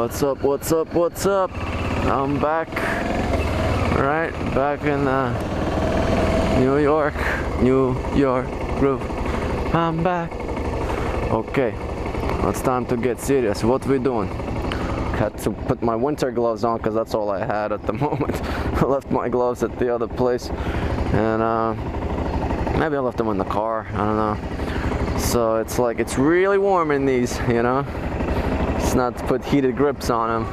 What's up, what's up, what's up? I'm back, right? Back in New York groove. I'm back. Okay, it's time to get serious. What we doing? Had to put my winter gloves on because that's all I had at the moment. I left my gloves at the other place, and maybe I left them in the car, I don't know. So it's like, it's really warm in these, you know? It's not to put heated grips on them.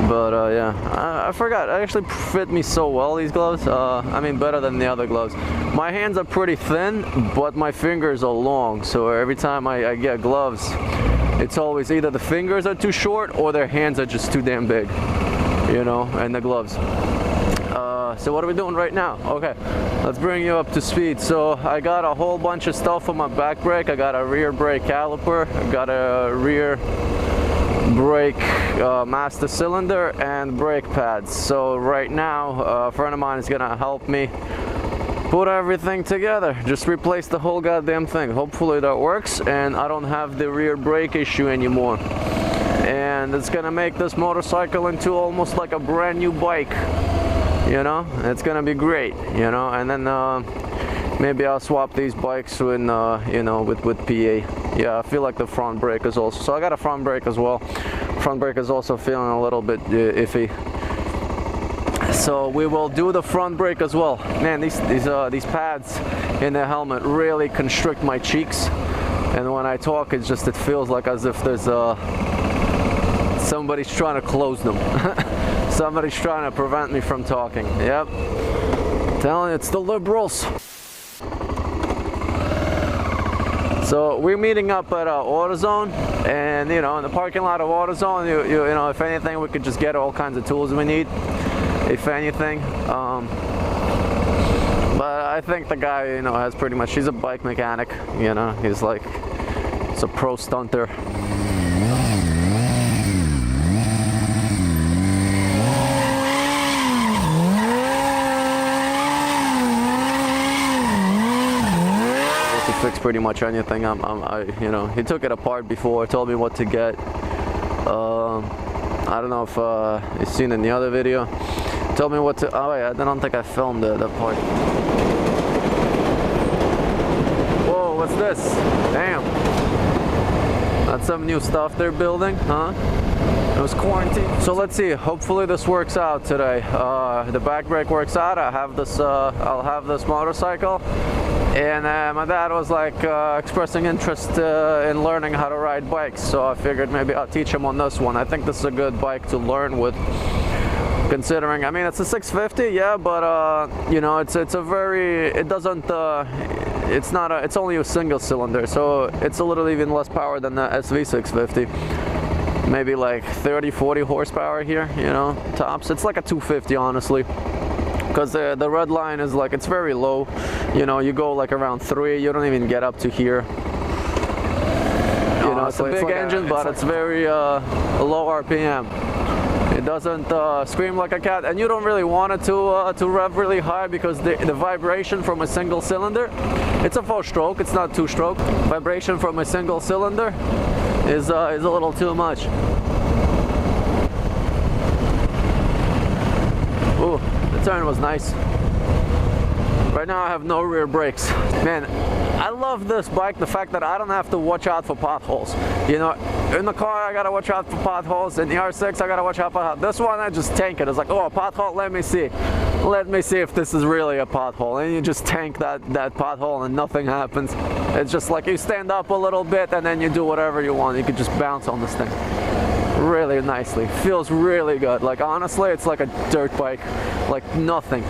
But yeah, I forgot, it actually fit me so well, these gloves. I mean, better than the other gloves. My hands are pretty thin, but my fingers are long, so every time I get gloves, it's always either the fingers are too short or their hands are just too damn big, you know, and the gloves. So what are we doing right now? Okay, let's bring you up to speed. So I got a whole bunch of stuff on my back brake. I got a rear brake caliper, I got a rear brake master cylinder and brake pads. So right now a friend of mine is gonna help me put everything together, just replace the whole goddamn thing. Hopefully that works and I don't have the rear brake issue anymore, and it's gonna make this motorcycle into almost like a brand new bike, you know. It's gonna be great, you know. And then maybe I'll swap these bikes with you know, with PA. Yeah, I feel like the front brake is also, so I got a front brake as well. Front brake is also feeling a little bit iffy, so we will do the front brake as well. Man, these pads in the helmet really constrict my cheeks, and when I talk, it feels like as if there's somebody's trying to close them. Somebody's trying to prevent me from talking. Yep, telling you, it's the liberals. So we're meeting up at AutoZone, and you know, in the parking lot of AutoZone, you know, if anything, we could just get all kinds of tools we need, if anything. But I think the guy, you know, has pretty much, he's a bike mechanic, you know, he's a pro stunter. Fix pretty much anything. You know, he took it apart before, told me what to get. I don't know if you've seen in the other video. Told me what to. Oh yeah, I don't think I filmed the part. Whoa, what's this? Damn. That's some new stuff they're building, huh? It was quarantine. So let's see. Hopefully this works out today. The back brake works out. I'll have this motorcycle. And my dad was like expressing interest in learning how to ride bikes, so I figured maybe I'll teach him on this one. I think this is a good bike to learn with, considering, I mean, it's a 650, yeah, but you know, it's a very, it doesn't, it's only a single cylinder, so it's a little even less power than the SV650. Maybe like 30-40 horsepower here, you know, tops. It's like a 250, honestly. Because the red line is like, it's very low, you know, you go like around 3, you don't even get up to here. You know, it's a big engine, but it's very low RPM. It doesn't scream like a cat, and you don't really want it to rev really high, because the vibration from a single cylinder, it's a 4-stroke, it's not 2-stroke. Vibration from a single cylinder is a little too much. Ooh. The turn was nice. Right now I have no rear brakes. Man, I love this bike, the fact that I don't have to watch out for potholes. You know, in the car I gotta watch out for potholes, in the R6 I gotta watch out for potholes. This one I just tank it. It's like, oh, a pothole, let me see. Let me see if this is really a pothole. And you just tank that pothole and nothing happens. It's just like you stand up a little bit and then you do whatever you want. You can just bounce on this thing really nicely. Feels really good. Like, honestly, it's like a dirt bike, like nothing,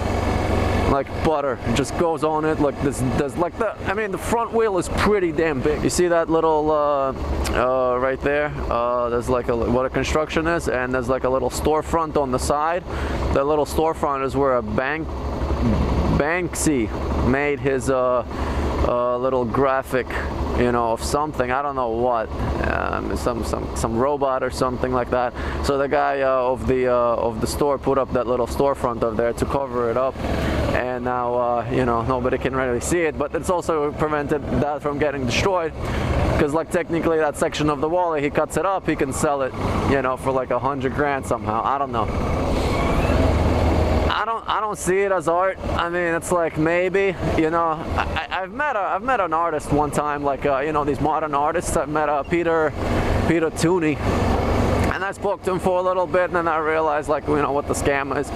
like butter. It just goes on it like this. Like I mean, the front wheel is pretty damn big. You see that little right there? There's like what a construction is, and there's like a little storefront on the side. The little storefront is where a banksy made his little graphic, you know, of something, I don't know what, some robot or something like that. So the guy of the store put up that little storefront up there to cover it up, and now you know, nobody can really see it, but it's also prevented that from getting destroyed, because like technically that section of the wall, he cuts it up, he can sell it, you know, for like 100 grand somehow. I don't know. I don't see it as art. I mean, it's like maybe, you know, I've met an artist one time, like you know, these modern artists. I've met Peter Tooney, and I spoke to him for a little bit, and then I realized, like, you know, what the scam is.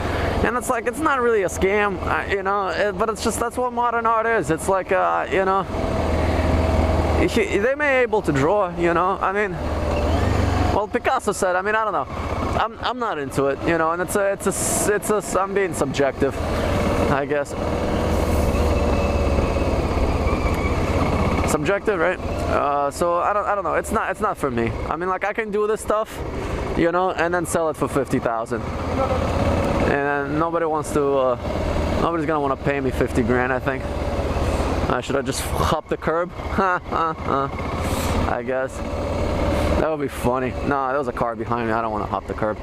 And it's like, it's not really a scam, you know, but it's just, that's what modern art is. It's like, you know, they may be able to draw, you know. I mean, well, Picasso said, I mean, I don't know. I'm not into it, you know, and I'm being subjective, I guess. Subjective, right? So I don't know. It's not for me. I mean, like, I can do this stuff, you know, and then sell it for 50,000, and nobody wants to. Nobody's gonna want to pay me 50 grand. I think. Should I just hop the curb? I guess. That would be funny. No, there was a car behind me. I don't want to hop the curb.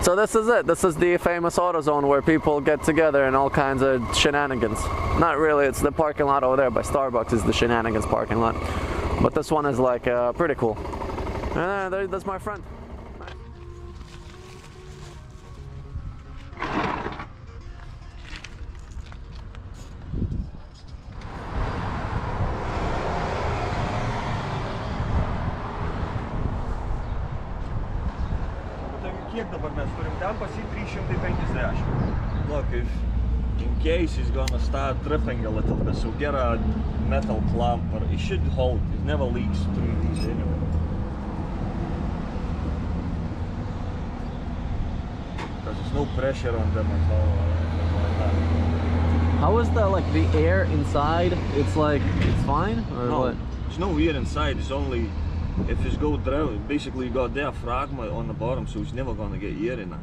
So this is it. This is the famous AutoZone where people get together and all kinds of shenanigans. Not really. It's the parking lot over there by Starbucks is the shenanigans parking lot. But this one is like pretty cool. That's my friend. Kiek dabar mes turim? Ten pas jį 350. Look, if in case he's gonna start dripping a little bit, so get a metal clamp, or it should hold. It never leaks through these anyway. Because there's no pressure on them at all or anything like that. How is the air inside? It's like, it's fine, or no, what? There's no air inside. It's only if it's go down. Basically, you got diaphragm on the bottom, so it's never gonna get air in that.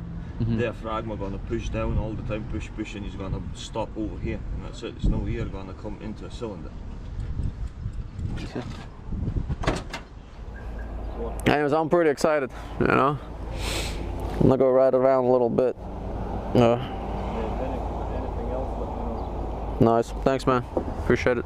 Diaphragm gonna push down all the time, push, and he's gonna stop over here, and that's it. There's no air gonna come into a cylinder. Anyways, I'm pretty excited, you know. I'm gonna go ride around a little bit. Anything else, let me know. Nice. Thanks, man. Appreciate it.